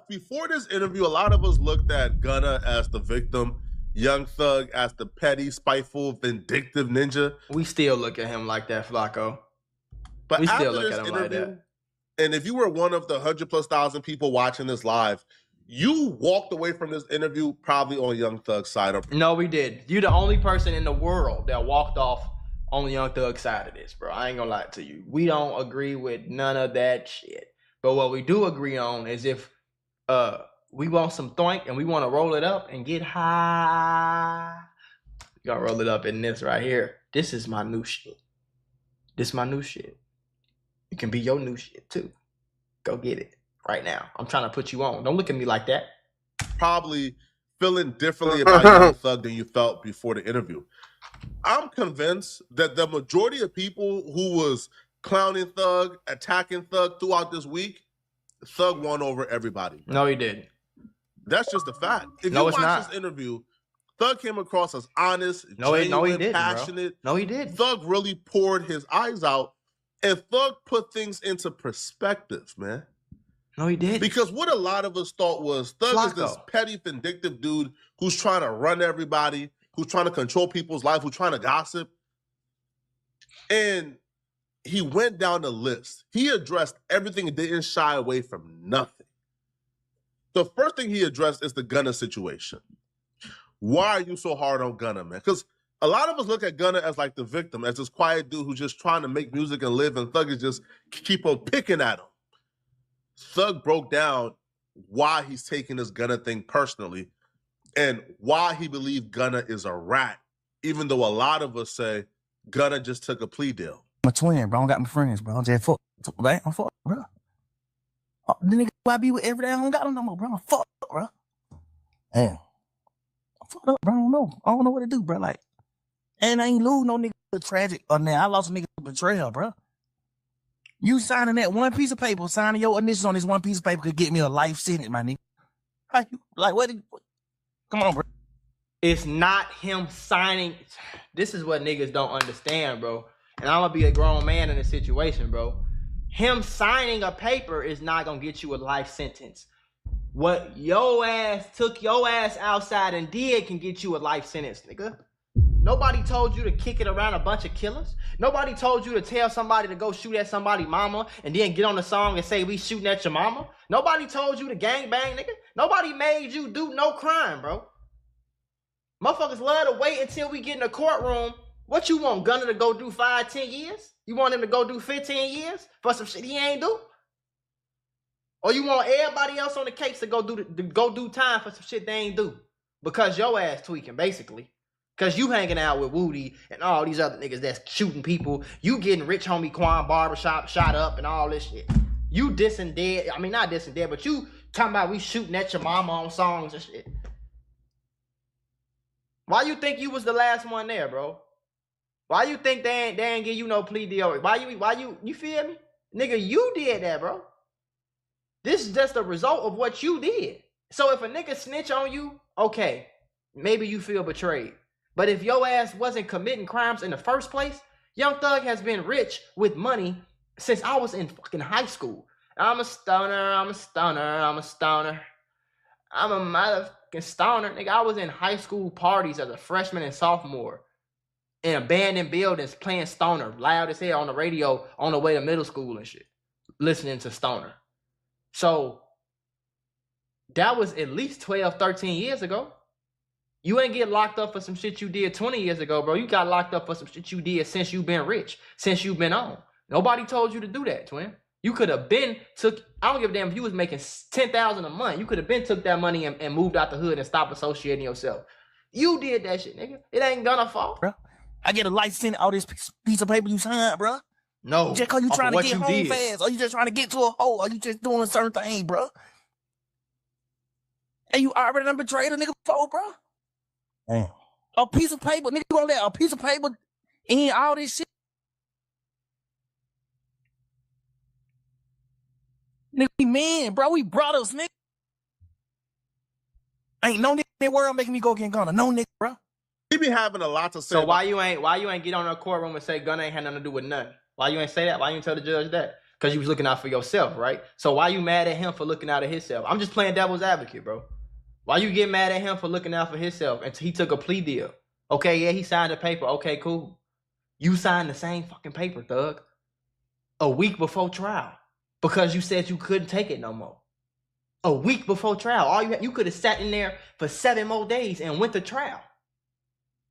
before this interview, a lot of us looked at Gunna as the victim, Young Thug as the petty, spiteful, vindictive ninja. We still look at him like that, Flacco. But we still after look this at him interview, like that. And if you were one of the 100,000+ people watching this live, you walked away from this interview probably on Young Thug's side. No, we did. You're the only person in the world that walked off on the Young Thug side of this, bro. I ain't gonna lie to you. We don't agree with none of that shit. But what we do agree on is if we want some thoink and we want to roll it up and get high, we gotta roll it up in this right here. This is my new shit. This is my new shit. It can be your new shit too. Go get it right now. I'm trying to put you on. Don't look at me like that. Probably feeling differently about Young Thug than you felt before the interview. I'm convinced that the majority of people who was clowning Thug, attacking Thug throughout this week, Thug won over everybody. No, he didn't. That's just a fact. If no, you it's watch not. this interview, Thug came across as honest, genuine, he didn't, passionate. Bro. No, he didn't. Thug really poured his eyes out, and Thug put things into perspective, man. No, he did. Because what a lot of us thought was Thug is this petty, vindictive dude who's trying to run everybody, who's trying to control people's life, who's trying to gossip. And he went down the list. He addressed everything and didn't shy away from nothing. The first thing he addressed is the Gunna situation. Why are you so hard on Gunna, man? Because a lot of us look at Gunna as like the victim, as this quiet dude who's just trying to make music and live, and Thug is just keep on picking at him. Thug broke down why he's taking this Gunna thing personally and why he believes Gunna is a rat, even though a lot of us say Gunna just took a plea deal. I'm a twin, bro. I don't got my friends, bro. I'm just fuck, man. I'm fuck, bro. The nigga I be with every day, I don't got them no more, bro. I'm fuck, bro. Damn. I'm fucked up, bro. I don't know what to do, bro. Like, and I ain't lose no nigga tragic or now. I lost a nigga to betrayal, bro. You signing that one piece of paper, signing your initials on this one piece of paper could get me a life sentence, my nigga. Like, what? Come on, bro. It's not him signing. This is what niggas don't understand, bro. And I'm gonna be a grown man in this situation, bro. Him signing a paper is not gonna get you a life sentence. What your ass took your ass outside and did can get you a life sentence, nigga. Nobody told you to kick it around a bunch of killers. Nobody told you to tell somebody to go shoot at somebody's mama and then get on the song and say we shooting at your mama. Nobody told you to gangbang, nigga. Nobody made you do no crime, bro. Motherfuckers love to wait until we get in the courtroom. What you want, Gunna to go do 5, 10 years? You want him to go do 15 years for some shit he ain't do? Or you want everybody else on the case to go do time for some shit they ain't do? Because your ass tweaking, basically. Because you hanging out with Woody and all these other niggas that's shooting people. You getting rich homie Quan barbershop shot up and all this shit. You dissing dead. I mean, not dissing dead, but you talking about we shooting at your mama on songs and shit. Why you think you was the last one there, bro? Why you think they ain't give you no plea deal? Why you feel me? Nigga, you did that, bro. This is just a result of what you did. So if a nigga snitch on you, okay, maybe you feel betrayed. But if your ass wasn't committing crimes in the first place, Young Thug has been rich with money since I was in fucking high school. I'm a stoner, I'm a stoner, I'm a stoner. I'm a motherfucking stoner. Nigga, I was in high school parties as a freshman and sophomore in abandoned buildings playing stoner, loud as hell on the radio on the way to middle school and shit, listening to stoner. So that was at least 12, 13 years ago. You ain't get locked up for some shit you did 20 years ago, bro. You got locked up for some shit you did since you've been rich, since you've been on. Nobody told you to do that, twin. You could have been I don't give a damn if you was making $10,000 a month. You could have been took that money and moved out the hood and stopped associating yourself. You did that shit, nigga. It ain't gonna fall. Bro, I get a life sentence all this piece of paper you signed, bro. No. Just cause you trying to get home fast, or you just trying to get to a hole, or you just doing a certain thing, bro. And you already done betrayed a nigga before, bro. Damn. A piece of paper, nigga, you gonna let a piece of paper in all this shit? Nigga, we men, bro. We brothers, nigga. Ain't no nigga in the world making me go get Gunna. No nigga, bro. He be having a lot to say. So why you ain't get on the courtroom and say Gunna ain't had nothing to do with nothing? Why you ain't say that? Why you ain't tell the judge that? because you was looking out for yourself, right? So why you mad at him for looking out of himself? I'm just playing devil's advocate, bro. Why you get mad at him for looking out for himself and he took a plea deal? Okay, yeah, he signed a paper. Okay, cool. You signed the same fucking paper, thug, a week before trial because you said you couldn't take it no more. A week before trial, all you could have sat in there for 7 more days and went to trial,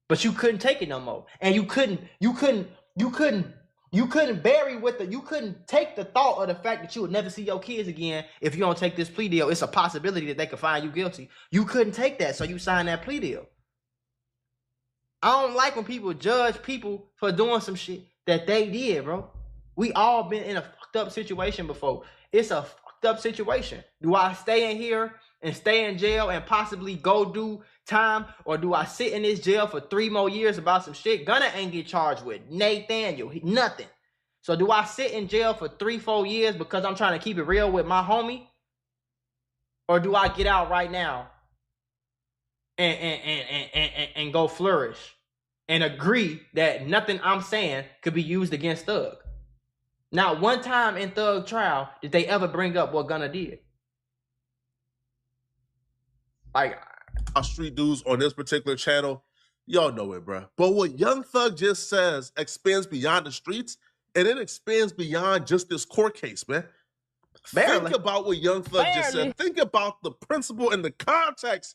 but you couldn't take it no more, and you couldn't take the thought of the fact that you would never see your kids again if you don't take this plea deal. It's a possibility that they could find you guilty. You couldn't take that, so you signed that plea deal. I don't like when people judge people for doing some shit that they did, bro. We all been in a fucked up situation before. It's a fucked up situation. Do I stay in here and stay in jail and possibly go do time, or do I sit in this jail for 3 more years about some shit Gunna ain't get charged with? Nathaniel, nothing. So do I sit in jail for 3-4 years because I'm trying to keep it real with my homie? Or do I get out right now and go flourish and agree that nothing I'm saying could be used against Thug? Not one time in Thug trial did they ever bring up what Gunna did. Like, our street dudes on this particular channel, y'all know it, bro. But what Young Thug just says expands beyond the streets, and it expands beyond just this court case, man. Barely. Think about what Young Thug just said. Think about the principle and the context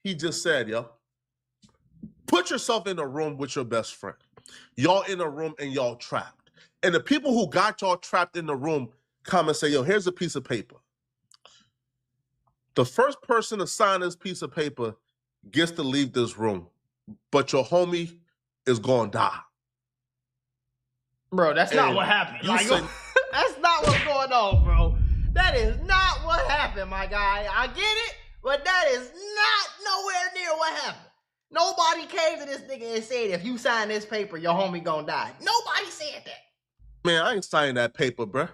he just said, yo. Put yourself in a room with your best friend. Y'all in a room and y'all trapped. And the people who got y'all trapped in the room come and say, yo, here's a piece of paper. The first person to sign this piece of paper gets to leave this room, but your homie is gonna die. Bro, that's not what happened. Like, that's not what's going on, bro. That is not what happened, my guy. I get it, but that is not nowhere near what happened. Nobody came to this nigga and said, if you sign this paper, your homie gonna die. Nobody said that. Man, I ain't signing that paper, bro.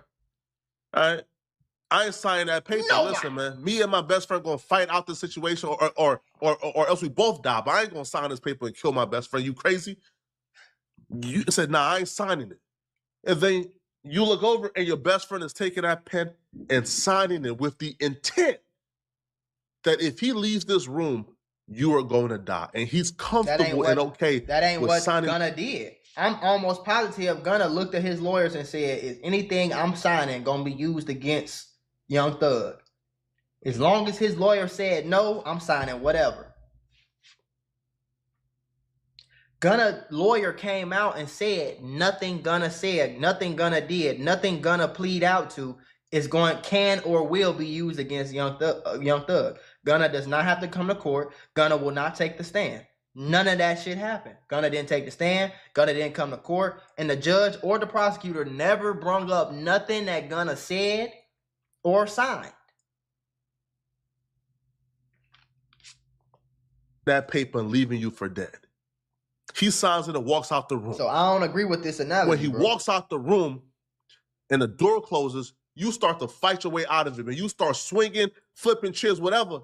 All right? I ain't signing that paper. Nobody. Listen, man, me and my best friend gonna fight out the situation or else we both die, but I ain't gonna sign this paper and kill my best friend. You crazy? You said, nah, I ain't signing it. And then you look over and your best friend is taking that pen and signing it with the intent that if he leaves this room, you are going to die. And he's comfortable and okay. That ain't what Gunna did. I'm almost positive Gunna looked at his lawyers and said, is anything I'm signing going to be used against Young Thug? As long as his lawyer said no, I'm signing whatever. Gunna lawyer came out and said nothing Gunna said, nothing Gunna did, nothing Gunna plead out to can or will be used against Young Thug. Gunna does not have to come to court. Gunna will not take the stand. None of that shit happened. Gunna didn't take the stand. Gunna didn't come to court. And the judge or the prosecutor never brung up nothing that Gunna said or signed. That paper and leaving you for dead. He signs it and walks out the room. So I don't agree with this analogy. When he walks out the room and the door closes, you start to fight your way out of it, and you start swinging, flipping chairs, whatever,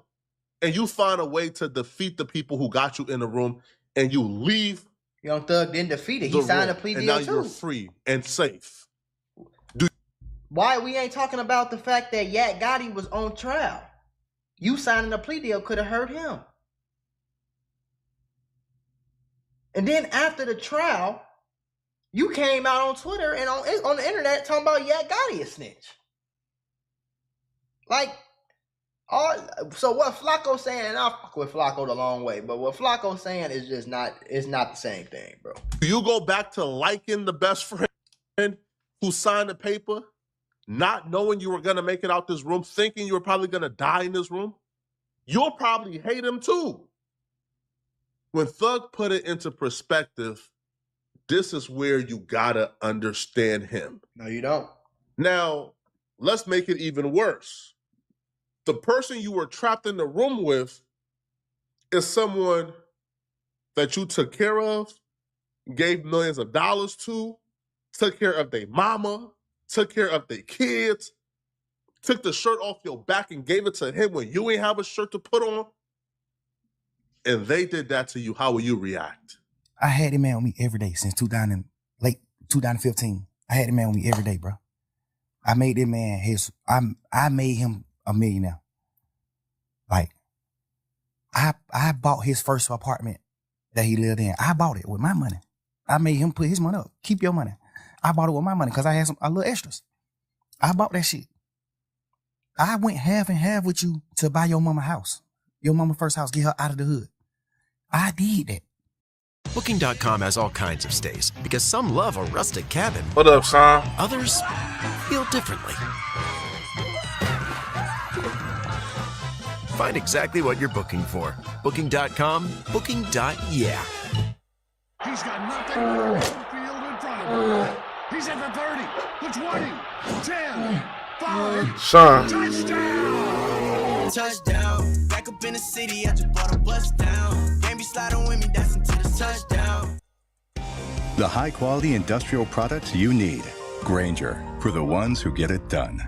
and you find a way to defeat the people who got you in the room, and you leave. Young Thug didn't defeat it. He signed a plea deal too. And now you're free and safe. Why we ain't talking about the fact that Yak Gotti was on trial? You signing a plea deal could have hurt him. And then after the trial, you came out on Twitter and on the internet talking about Yak Gotti a snitch. Like, so what Flacco's saying, and I'll fuck with Flacco the long way, but what Flacco's saying is just not, it's not the same thing, bro. You go back to liking the best friend who signed the paper, not knowing you were going to make it out this room, thinking you were probably going to die in this room, you'll probably hate him too. When Thug put it into perspective, this is where you gotta understand him. No, you don't. Now, let's make it even worse. The person you were trapped in the room with is someone that you took care of, gave millions of dollars to, took care of their mama, took care of their kids, took the shirt off your back and gave it to him when you ain't have a shirt to put on. And they did that to you, how will you react? I had him man with me every day since late 2015. I had him man with me every day, bro. I made that man I made him a millionaire. Like, I bought his first apartment that he lived in. I bought it with my money. I made him put his money up. Keep your money. I bought it with my money because I had a little extras. I bought that shit. I went half and half with you to buy your mama house. Your mama first house, get her out of the hood. I did that. Booking.com has all kinds of stays because some love a rustic cabin. What up, son? Others feel differently. Find exactly what you're booking for. Booking.com, booking.yeah. He's got nothing but the field in front of him. He's at the 30, the 20, 10, 5. Son. Touchdown! Touchdown. Back up in the city, I just bought a bus down. Can't be sliding with me, that's until the touchdown. The high-quality industrial products you need. Grainger, for the ones who get it done.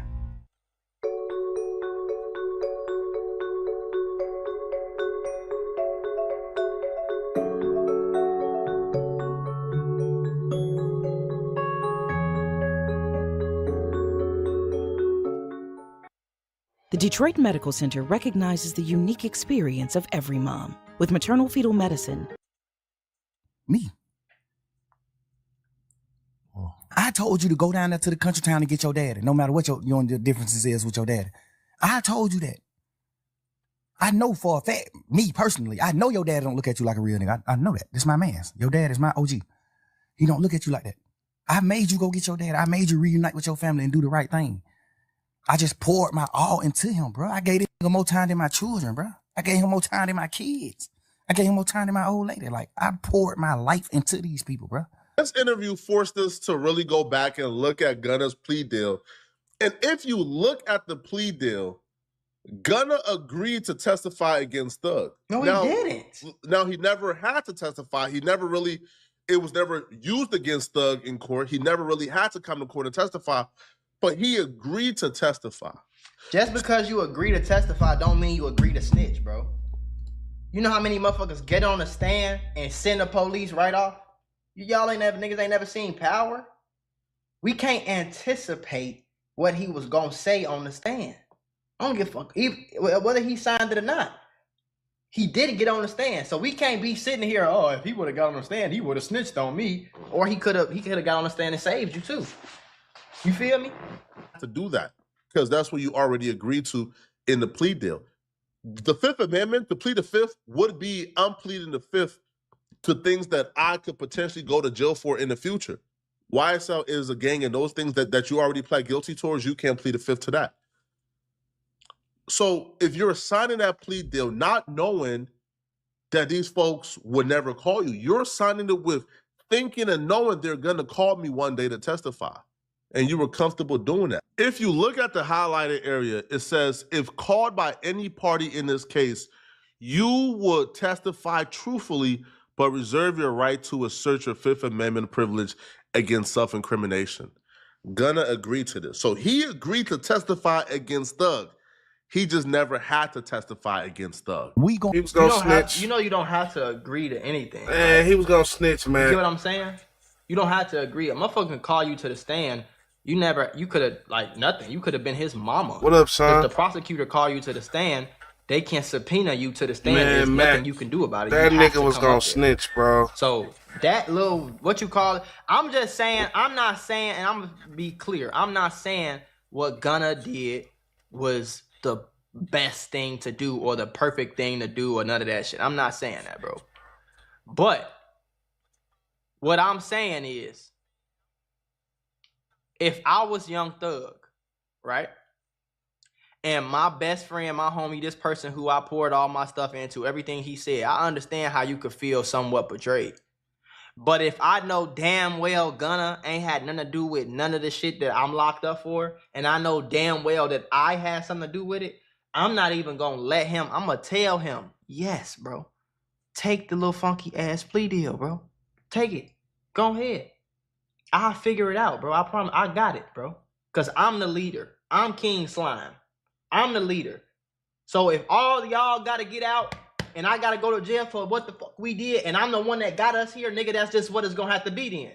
The Detroit Medical Center recognizes the unique experience of every mom with maternal fetal medicine. Me. I told you to go down there to the country town and get your daddy, no matter what your differences is with your daddy. I told you that. I know for a fact, me personally, I know your dad don't look at you like a real nigga. I know that. This my man's. Your dad is my OG. He don't look at you like that. I made you go get your dad. I made you reunite with your family and do the right thing. I just poured my all into him, bro. I gave him more time than my children, bro. I gave him more time than my kids. I gave him more time than my old lady. Like, I poured my life into these people, bro. This interview forced us to really go back and look at Gunna's plea deal. And if you look at the plea deal, Gunna agreed to testify against Thug. No, he didn't. Now, he never had to testify. It was never used against Thug in court. He never really had to come to court and testify, but he agreed to testify. Just because you agree to testify don't mean you agree to snitch, bro. You know how many motherfuckers get on the stand and send the police right off? Niggas ain't never seen Power. We can't anticipate what he was gonna say on the stand. I don't give a fuck whether he signed it or not. He didn't get on the stand, so we can't be sitting here. Oh, if he would have got on the stand, he would have snitched on me, or he could have got on the stand and saved you too. You feel me? To do that, because that's what you already agreed to in the plea deal. The Fifth Amendment, to plead the Fifth, would be I'm pleading the Fifth to things that I could potentially go to jail for in the future. YSL is a gang, and those things that you already pled guilty towards, you can't plead the Fifth to that. So if you're signing that plea deal not knowing that these folks would never call you, you're signing it with thinking and knowing they're going to call me one day to testify. And you were comfortable doing that. If you look at the highlighted area, it says, if called by any party in this case, you would testify truthfully, but reserve your right to assert your Fifth Amendment privilege against self-incrimination. Gunna agreed to this. So he agreed to testify against Thug. He just never had to testify against Thug. He was gonna snitch. You don't have to agree to anything. Man, he was gonna snitch, man. You get what I'm saying? You don't have to agree. A motherfucker can call you to the stand. You could have, like, nothing. You could have been his mama. What up, son? If the prosecutor call you to the stand, they can subpoena you to the stand. Man, There's Matt, nothing you can do about it. That nigga was gonna snitch, bro. So that little, what you call it, I'm just saying, I'm not saying, and I'm gonna be clear, I'm not saying what Gunna did was the best thing to do or the perfect thing to do or none of that shit. I'm not saying that, bro. But what I'm saying is, if I was Young Thug, right? And my best friend, my homie, this person who I poured all my stuff into, everything he said, I understand how you could feel somewhat betrayed. But if I know damn well Gunna ain't had nothing to do with none of the shit that I'm locked up for, and I know damn well that I had something to do with it, I'm not even gonna let him, I'm gonna tell him, yes, bro, take the little funky ass plea deal, bro. Take it. Go ahead. I'll figure it out, bro. I promise. I got it, bro. Because I'm the leader. I'm King Slime. I'm the leader. So if all y'all got to get out and I got to go to jail for what the fuck we did and I'm the one that got us here, nigga, that's just what it's going to have to be then.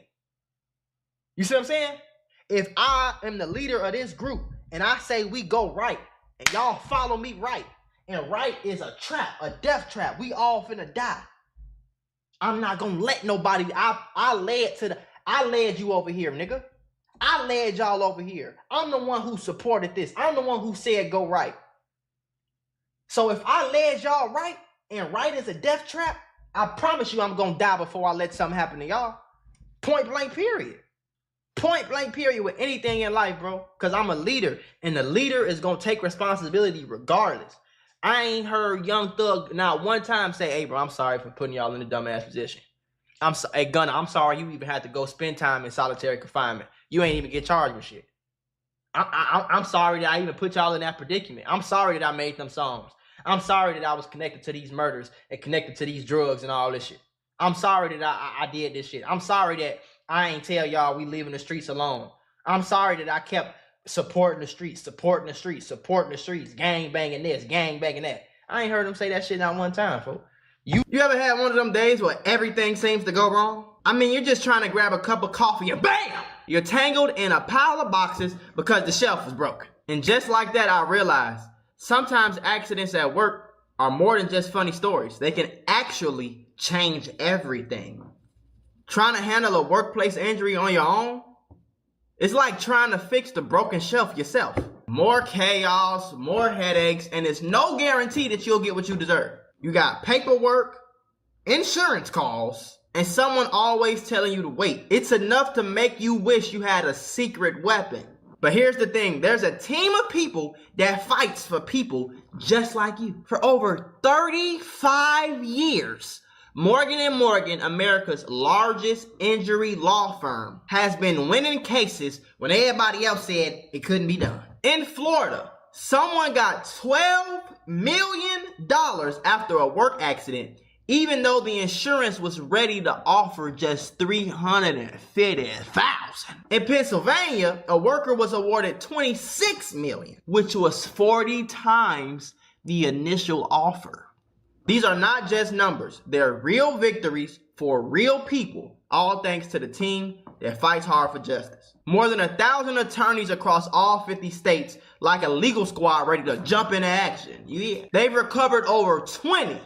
You see what I'm saying? If I am the leader of this group and I say we go right and y'all follow me right, and right is a trap, a death trap, we all finna die. I'm not gonna let nobody, I led you over here, nigga. I led y'all over here. I'm the one who supported this. I'm the one who said go right. So if I led y'all right, and right is a death trap, I promise you I'm gonna die before I let something happen to y'all. Point blank period. Point blank period with anything in life, bro. Because I'm a leader, and the leader is gonna take responsibility regardless. I ain't heard Young Thug not one time say, hey, bro, I'm sorry for putting y'all in the dumbass position. Hey, Gunna, I'm sorry you even had to go spend time in solitary confinement. You ain't even get charged with shit. I'm sorry that I even put y'all in that predicament. I'm sorry that I made them songs. I'm sorry that I was connected to these murders and connected to these drugs and all this shit. I'm sorry that I did this shit. I'm sorry that I ain't tell y'all we leaving the streets alone. I'm sorry that I kept supporting the streets, gang banging this, gang banging that. I ain't heard them say that shit not one time, folks. You ever had one of them days where everything seems to go wrong? I mean, you're just trying to grab a cup of coffee and BAM! You're tangled in a pile of boxes because the shelf is broken. And just like that, I realized sometimes accidents at work are more than just funny stories. They can actually change everything. Trying to handle a workplace injury on your own? It's like trying to fix the broken shelf yourself. More chaos, more headaches, and it's no guarantee that you'll get what you deserve. You got paperwork, insurance calls, and someone always telling you to wait. It's enough to make you wish you had a secret weapon. But here's the thing, there's a team of people that fights for people just like you. For over 35 years, Morgan & Morgan, America's largest injury law firm, has been winning cases when everybody else said it couldn't be done. In Florida, someone got $12 million after a work accident, even though the insurance was ready to offer just $350,000. In Pennsylvania, a worker was awarded $26 million, which was 40 times the initial offer. These are not just numbers. They're real victories for real people, all thanks to the team that fights hard for justice. More than 1,000 attorneys across all 50 states, like a legal squad ready to jump into action. Yeah. They've recovered over $25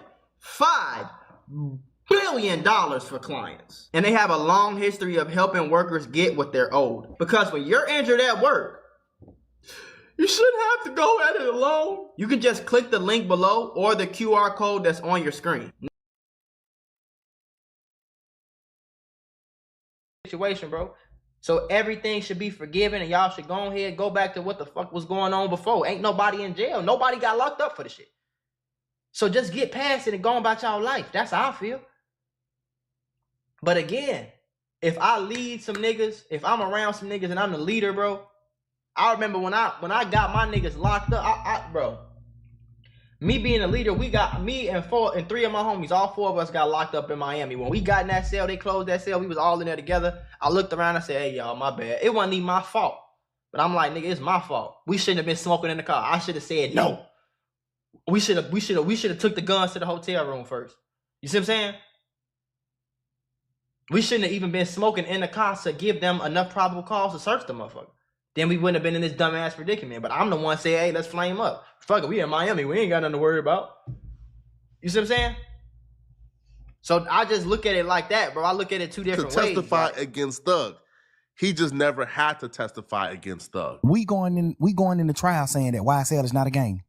billion for clients. And they have a long history of helping workers get what they're owed. Because when you're injured at work, you shouldn't have to go at it alone. You can just click the link below or the QR code that's on your screen. Situation, bro. So everything should be forgiven and y'all should go ahead and go back to what the fuck was going on before. Ain't nobody in jail. Nobody got locked up for the shit. So just get past it and go on about y'all life. That's how I feel. But again, if I lead some niggas, if I'm around some niggas and I'm the leader, bro, I remember when I got my niggas locked up, bro, me being a leader, we got me and three of my homies, all four of us got locked up in Miami. When we got in that cell, they closed that cell, we was all in there together. I looked around, I said, hey y'all, my bad. It wasn't even my fault. But I'm like, nigga, it's my fault. We shouldn't have been smoking in the car. I should have said no. We should have took the guns to the hotel room first. You see what I'm saying? We shouldn't have even been smoking in the car to give them enough probable cause to search the motherfucker. Then we wouldn't have been in this dumbass predicament. But I'm the one saying, hey, let's flame up. Fuck it, we in Miami. We ain't got nothing to worry about. You see what I'm saying? So I just look at it like that, bro. I look at it two different ways. To testify against Thug. He just never had to testify against Thug. We going in the trial saying that YSL is not a gang.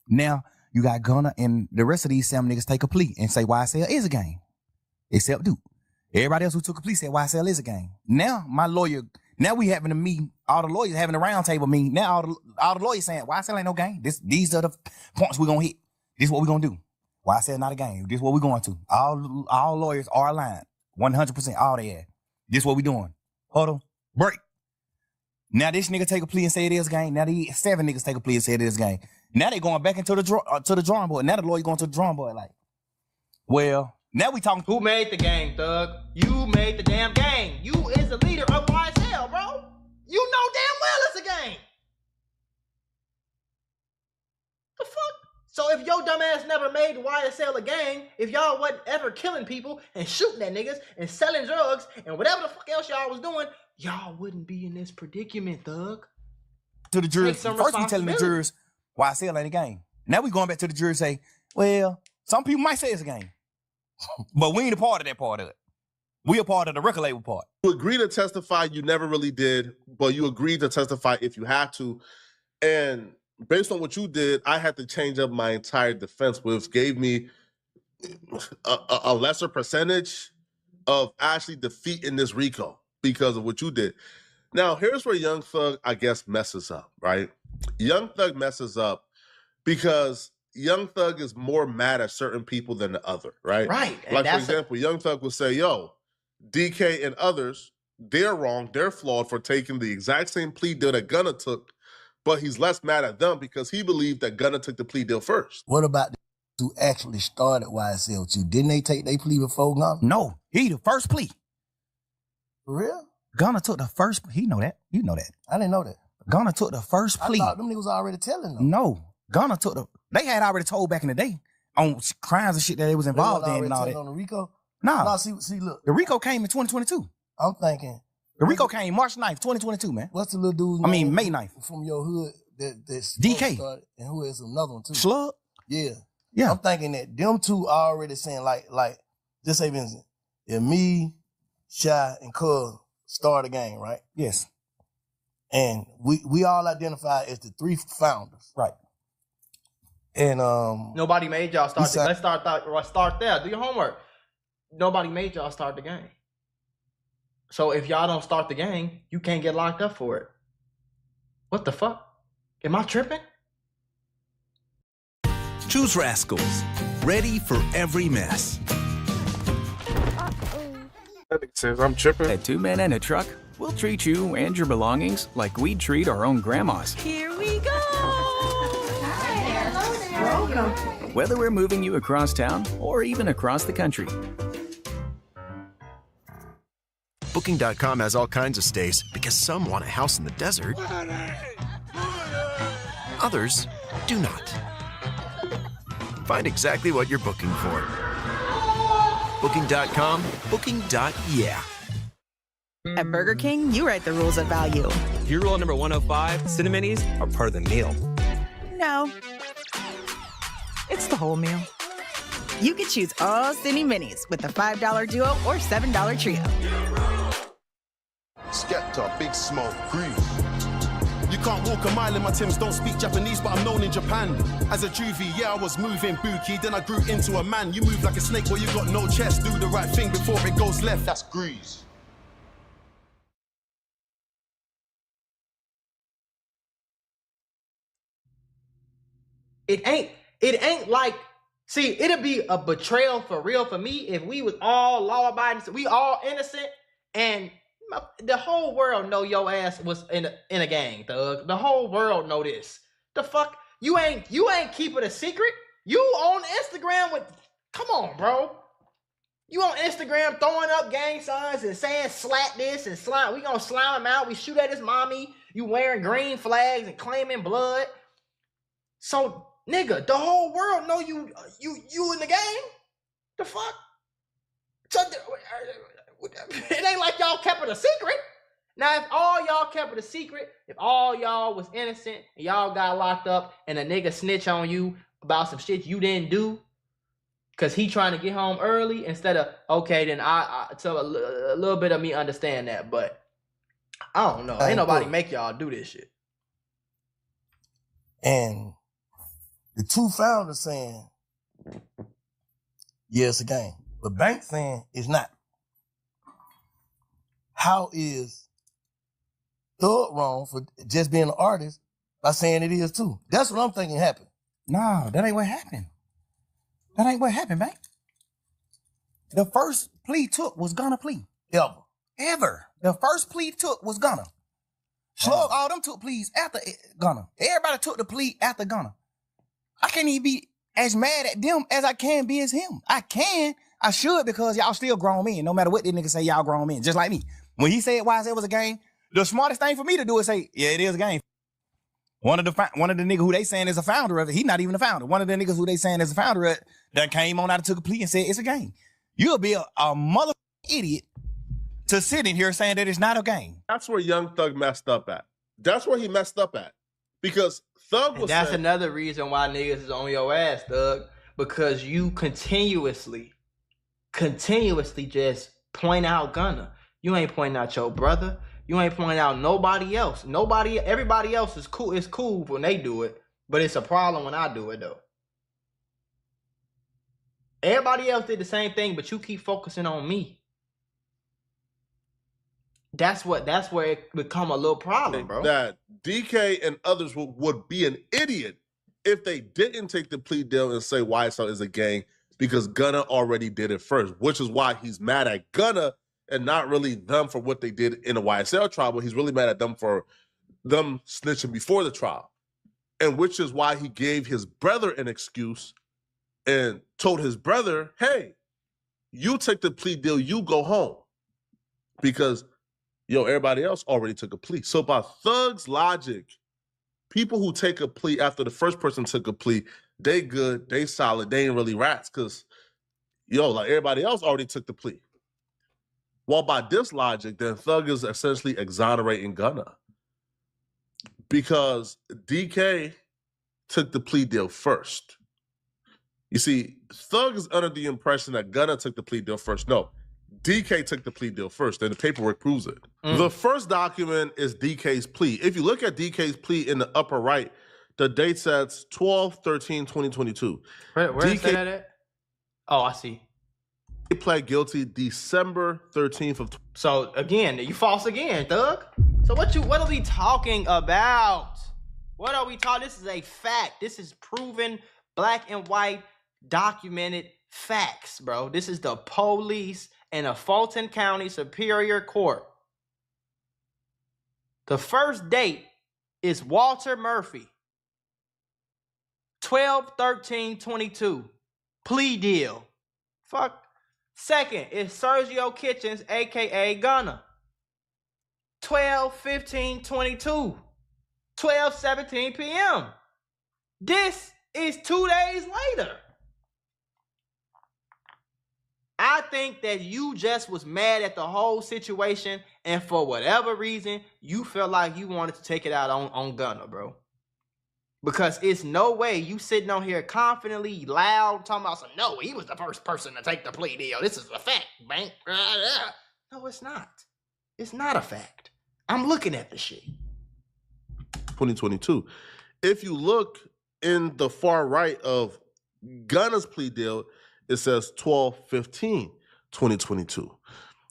Now, you got Gunna and the rest of these 7 niggas take a plea and say YSL is a gang. Except Duke. Everybody else who took a plea said YSL is a gang. Now, my lawyer, now we having a meeting, all the lawyers having a round table meeting. Now all the lawyers saying YSL ain't no gang. These are the points we're gonna hit. This is what we're gonna do. YSL not a gang. This is what we're going to. All lawyers are aligned. 100%, all they are. This is what we doing. Huddle, break. Now this nigga take a plea and say it is a gang. Now these 7 niggas take a plea and say it is a gang. Now they going back into the drawing board. Now the lawyer going to the drawing board like, well, now we talking. Who made the gang, Thug? You made the damn gang. You is the leader of YSL, bro. You know damn well it's a gang. The fuck? So if your dumb ass never made YSL a gang, if y'all wasn't ever killing people and shooting at niggas and selling drugs and whatever the fuck else y'all was doing, y'all wouldn't be in this predicament, Thug. To the jurors, Take some first we telling the responsibility. jurors YSL ain't a game. Now we going back to the jurors say, well, some people might say it's a game, but we ain't a part of that part of it. We a part of the record label part. You agree to testify, you never really did, but you agreed to testify if you had to. And based on what you did, I had to change up my entire defense, which gave me a lesser percentage of actually defeating this RICO because of what you did. Now, here's where Young Thug, I guess, messes up, right? Young Thug messes up because Young Thug is more mad at certain people than the other, right? Right. And Like, for that's example, Young Thug will say, yo, DK and others, they're wrong, they're flawed for taking the exact same plea deal that Gunna took, but he's less mad at them because he believed that Gunna took the plea deal first. What about the who actually started YSL with you? Didn't they take their plea before Gunna? No, he the first plea. For real? Gunna took the first. He know that. You know that. I didn't know that. Gunna took the first plea. I thought them niggas already telling them. No, Gunna took the. They had already told back in the day on crimes and shit that they was involved in and all that. On the RICO? Nah. No, see, look. The RICO came in 2022. I'm thinking. The RICO came March 9th, 2022, man. What's the little dude? I mean, May 9th. From your hood that's DK. Started, and who is another one too? Slug? Yeah. Yeah. I'm thinking that them two are already saying like, just say, Vincent, if me, Shy, and Cuz start a game, right? Yes. And we all identify as the three founders. Right. And nobody made y'all start. Let's start there. Do your homework. Nobody made y'all start the game. So if y'all don't start the game, you can't get locked up for it. What the fuck? Am I tripping? Choose Rascals. Ready for every mess. That nigga says I'm tripping. At 2 Men and a Truck, we'll treat you and your belongings like we'd treat our own grandmas. Here we go. Welcome. Whether we're moving you across town or even across the country. Booking.com has all kinds of stays because some want a house in the desert. Others do not. Find exactly what you're booking for. Booking.com, booking.yeah. At Burger King, you write the rules of value. Your rule number 105, Cineminis are part of the meal. No. It's the whole meal. You can choose all Cine Minis with the $5 duo or $7 trio. Skepta, Big Smoke, Groove. You can't walk a mile in my Timbs, don't speak Japanese, but I'm known in Japan. As a juvie, yeah, I was moving bookie, then I grew into a man. You move like a snake, well, you got no chest. Do the right thing before it goes left. That's Grease. It ain't like, see, it'd be a betrayal for real for me if we was all law-abiding, we all innocent, and the whole world know your ass was in a gang, Thug. The whole world know this. The fuck? You ain't keeping a secret? You on Instagram with, come on, bro. You on Instagram throwing up gang signs and saying slap this and slime. We gonna slime him out. We shoot at his mommy. You wearing green flags and claiming blood. So, nigga, the whole world know you in the game. The fuck? So, it ain't like y'all kept it a secret. Now, if all y'all kept it a secret, if all y'all was innocent and y'all got locked up and a nigga snitch on you about some shit you didn't do because he trying to get home early instead of, okay, then so a little bit of me understand that, but I don't know. Ain't nobody make y'all do this shit. And the two founders saying, yeah, it's a game. But Bank saying it's not. How is Thug wrong for just being an artist by saying it is too? That's what I'm thinking happened. No, that ain't what happened. That ain't what happened, man. The first plea took was Gunna plea. Ever. The first plea took was Gunna. Slug, all them took pleas after Gunna. Everybody took the plea after Gunna. I can't even be as mad at them as I can be as him. I should, because y'all still grown men. No matter what this nigga say, y'all grown men, just like me. When he said YSL was a game, the smartest thing for me to do is say, yeah, it is a game. One of the niggas who they saying is a founder of it, he not even a founder. One of the niggas who they saying is a founder of it that came on out and took a plea and said it's a game. You'll be a mother idiot to sit in here saying that it's not a game. That's where Young Thug messed up at. That's where he messed up at. Because Thug was that's saying, another reason why niggas is on your ass, Thug. Because you continuously just point out Gunna. You ain't pointing out your brother. You ain't pointing out nobody else. Everybody else is cool. It's cool when they do it, but it's a problem when I do it though. Everybody else did the same thing, but you keep focusing on me. That's where it become a little problem, bro. that DK and others would be an idiot if they didn't take the plea deal and say YSL is a gang, because Gunna already did it first, which is why he's mad at Gunna and not really them for what they did in the YSL trial, but he's really mad at them for them snitching before the trial. And which is why he gave his brother an excuse and told his brother, hey, you take the plea deal, you go home. Because, everybody else already took a plea. So by Thug's logic, people who take a plea after the first person took a plea, they good, they solid, they ain't really rats because, like everybody else already took the plea. Well, by this logic, then Thug is essentially exonerating Gunna because DK took the plea deal first. You see, Thug is under the impression that Gunna took the plea deal first. No, DK took the plea deal first, and the paperwork proves it. The first document is DK's plea. If you look at DK's plea in the upper right, the date says 12/13/2022. Where is that at? Oh, I see. He pled guilty December 13th of. So again, you false again, Thug. So what are we talking about? What are we talking? This is a fact. This is proven, black and white, documented facts, bro. This is the police in a Fulton County Superior Court. The first date is Walter Murphy. 12/13/22. Plea deal. Fuck. Second is Sergio Kitchens, aka Gunna. 12/15/22. 12:17 p.m. This is 2 days later. I think that you just was mad at the whole situation, and for whatever reason, you felt like you wanted to take it out on Gunna, bro. Because it's no way you sitting on here confidently, loud, talking about some, no, he was the first person to take the plea deal. This is a fact, man. No, it's not. It's not a fact. I'm looking at the shit. 2022. If you look in the far right of Gunna's plea deal, it says 12/15/2022.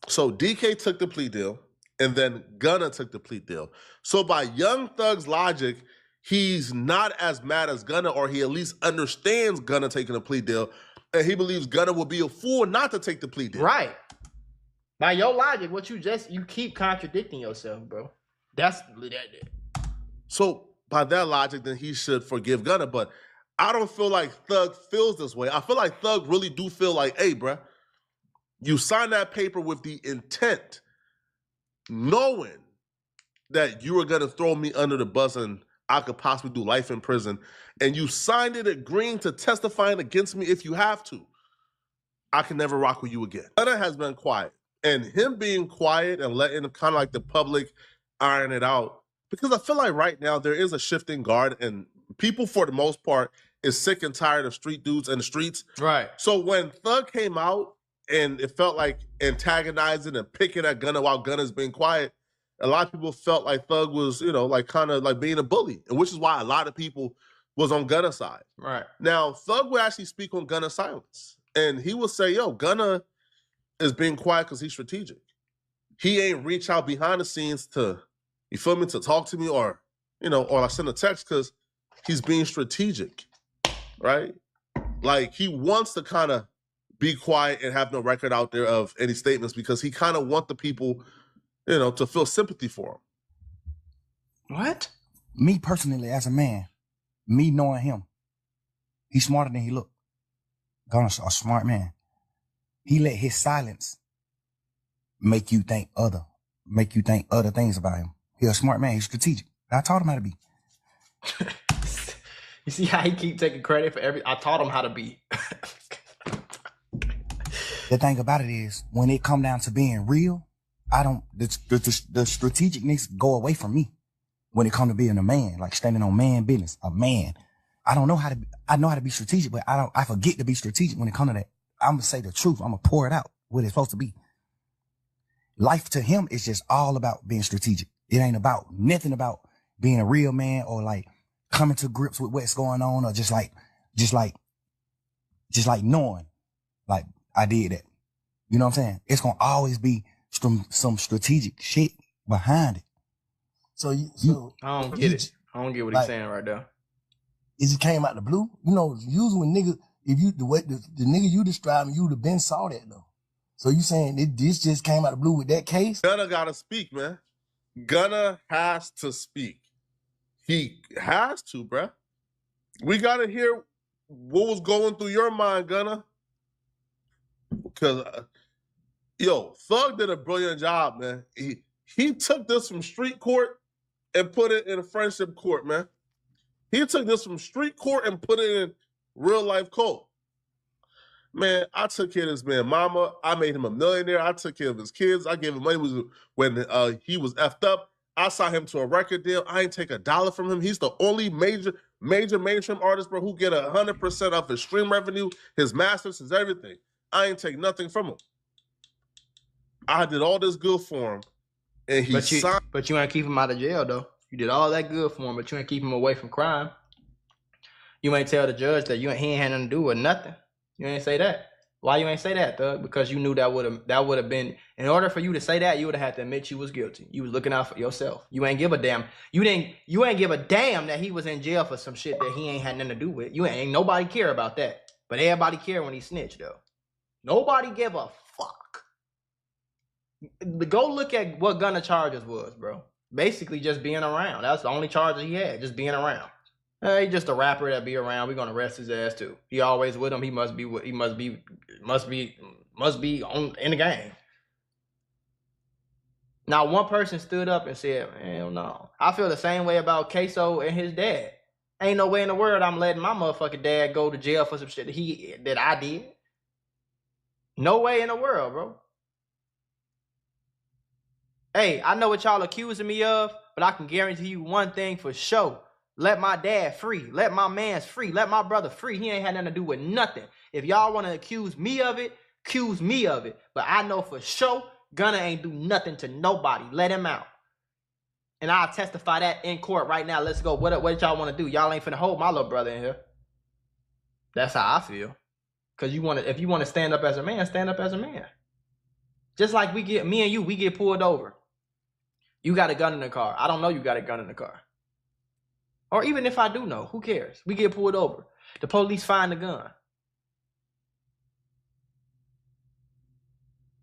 So DK took the plea deal, and then Gunna took the plea deal. So by Young Thug's logic, he's not as mad as Gunna, or he at least understands Gunna taking a plea deal, and he believes Gunna will be a fool not to take the plea deal. Right. By your logic, you keep contradicting yourself, bro. That's that. So by that logic, then he should forgive Gunna, but I don't feel like Thug feels this way. I feel like Thug really do feel like, hey, bruh, you signed that paper with the intent, knowing that you were going to throw me under the bus and I could possibly do life in prison, and you signed it agreeing to testifying against me if you have to. I can never rock with you again. Gunna has been quiet, and him being quiet and letting kind of like the public iron it out, because I feel like right now there is a shifting guard, and people for the most part is sick and tired of street dudes in the streets. Right. So when Thug came out and it felt like antagonizing and picking at Gunna while Gunna's being quiet, a lot of people felt like Thug was, like kind of like being a bully, and which is why a lot of people was on Gunna's side. Right. Now, Thug would actually speak on Gunna's silence, and he would say, yo, Gunna is being quiet because he's strategic. He ain't reach out behind the scenes to, you feel me, to talk to me or I send a text because he's being strategic, right? Like, he wants to kind of be quiet and have no record out there of any statements because he kind of want the people, to feel sympathy for him. What? Me personally, as a man, me knowing him, he's smarter than he look. Gunna's a smart man. He let his silence make you think other things about him. He's a smart man. He's strategic. I taught him how to be. You see how he keep taking credit for I taught him how to be. The thing about it is, when it come down to being real, I don't, the strategicness go away from me when it comes to being a man, like standing on man business, a man. I don't know how to, I know how to be strategic, but I forget to be strategic when it comes to that. I'm going to say the truth. I'm going to pour it out what it's supposed to be. Life to him is just all about being strategic. It ain't about nothing about being a real man or like coming to grips with what's going on or just like knowing like I did that. You know what I'm saying? It's going to always be some strategic shit behind it. So I don't get it. I don't get what he's saying right there. It just came out the blue. You know, usually when niggas, if you, the nigga you describing, you would have been saw that though. So you saying this just came out the blue with that case? Gunna gotta speak, man. Gunna has to speak. He has to, bruh. We gotta hear what was going through your mind, Gunna. Because, Thug did a brilliant job, man. He took this from street court and put it in a friendship court, man. He took this from street court and put it in real life court. Man, I took care of this man mama. I made him a millionaire. I took care of his kids. I gave him money when he was effed up. I signed him to a record deal. I ain't take $1 from him. He's the only major mainstream artist, bro, who get 100% of his stream revenue, his masters, his everything. I ain't take nothing from him. I did all this good for him, and he signed. But you ain't keep him out of jail, though. You did all that good for him, but you ain't keep him away from crime. You ain't tell the judge that he ain't had nothing to do with nothing. You ain't say that. Why you ain't say that, Thug? Because you knew that would have been, in order for you to say that, you would have had to admit you was guilty. You was looking out for yourself. You ain't give a damn. You ain't give a damn that he was in jail for some shit that he ain't had nothing to do with. You ain't nobody care about that. But everybody care when he snitched, though. Nobody give a fuck. Go look at what Gunna charges was, bro. Basically just being around. That's the only charge he had, just being around. He just a rapper that be around. We're gonna arrest his ass too. He always with him. He must be on in the game. Now one person stood up and said, "Hell no." I feel the same way about Queso and his dad. Ain't no way in the world I'm letting my motherfucking dad go to jail for some shit that I did. No way in the world, bro. Hey, I know what y'all accusing me of, but I can guarantee you one thing for sure. Let my dad free. Let my man's free. Let my brother free. He ain't had nothing to do with nothing. If y'all want to accuse me of it, accuse me of it. But I know for sure Gunna ain't do nothing to nobody. Let him out. And I'll testify that in court right now. Let's go. What y'all want to do? Y'all ain't finna hold my little brother in here. That's how I feel. Because if you want to stand up as a man, stand up as a man. Just like me and you, we get pulled over. You got a gun in the car. I don't know you got a gun in the car. Or even if I do know, who cares? We get pulled over. The police find the gun.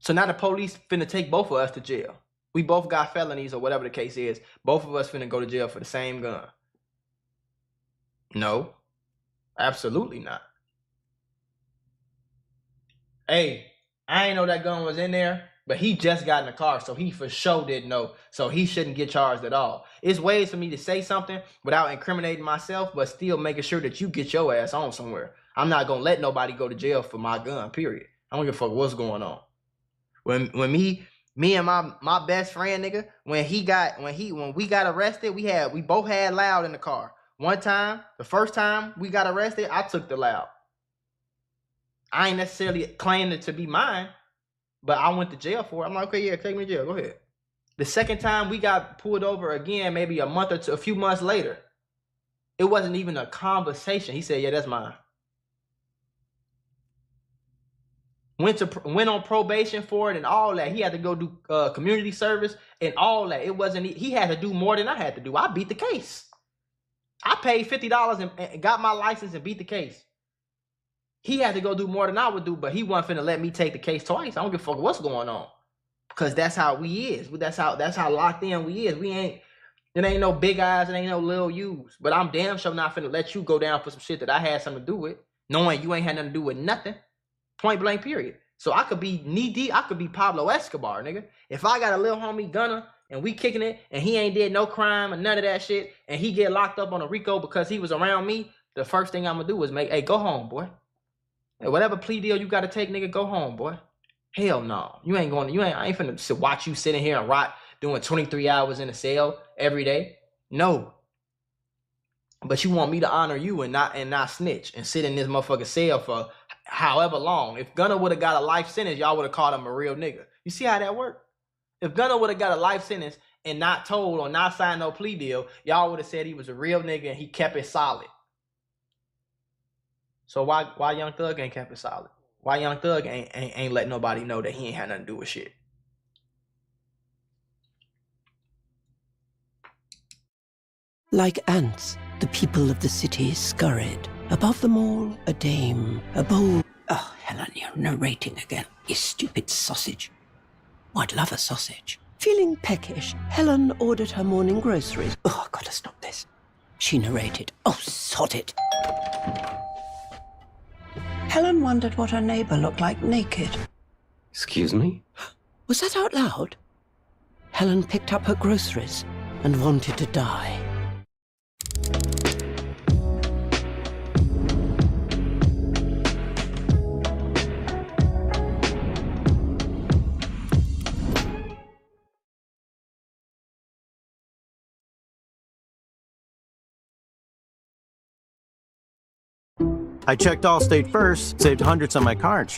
So now the police finna take both of us to jail. We both got felonies or whatever the case is. Both of us finna go to jail for the same gun. No, absolutely not. Hey, I ain't know that gun was in there, but he just got in the car, so he for sure didn't know. So he shouldn't get charged at all. It's ways for me to say something without incriminating myself, but still making sure that you get your ass on somewhere. I'm not gonna let nobody go to jail for my gun, period. I don't give a fuck what's going on. When me and my best friend, nigga, when we got arrested, we both had loud in the car. One time, the first time we got arrested, I took the loud. I ain't necessarily claimed it to be mine, but I went to jail for it. I'm like, okay, yeah, take me to jail. Go ahead. The second time we got pulled over again, maybe a few months later, it wasn't even a conversation. He said, yeah, that's mine. Went on probation for it and all that. He had to go do community service and all that. He had to do more than I had to do. I beat the case. I paid $50 and got my license and beat the case. He had to go do more than I would do, but he wasn't finna let me take the case twice. I don't give a fuck what's going on. Because that's how we is. That's how locked in we is. It ain't no big eyes, it ain't no little U's. But I'm damn sure not finna let you go down for some shit that I had something to do with, knowing you ain't had nothing to do with nothing. Point blank, period. So I could be knee deep, I could be Pablo Escobar, nigga. If I got a little homie Gunna and we kicking it and he ain't did no crime and none of that shit and he get locked up on a RICO because he was around me, the first thing I'm gonna do is hey, go home, boy. Hey, whatever plea deal you gotta take, nigga, go home, boy. Hell no. You ain't going. I ain't finna watch you sitting here and rot doing 23 hours in a cell every day. No. But you want me to honor you and not snitch and sit in this motherfucking cell for however long. If Gunna would have got a life sentence, y'all would have called him a real nigga. You see how that worked? If Gunna would have got a life sentence and not told or not signed no plea deal, y'all would have said he was a real nigga and he kept it solid. So why Young Thug ain't kept it solid? Why Young Thug ain't let nobody know that he ain't had nothing to do with shit? Like ants, the people of the city scurried. Above them all, a dame, a bold... Oh, Helen, you're narrating again. You stupid sausage. Oh, I'd love a sausage. Feeling peckish, Helen ordered her morning groceries. Oh, I've got to stop this. She narrated. Oh, sod it. Helen wondered what her neighbour looked like naked. Excuse me? Was that out loud? Helen picked up her groceries and wanted to die. I checked Allstate first, saved hundreds on my car insurance.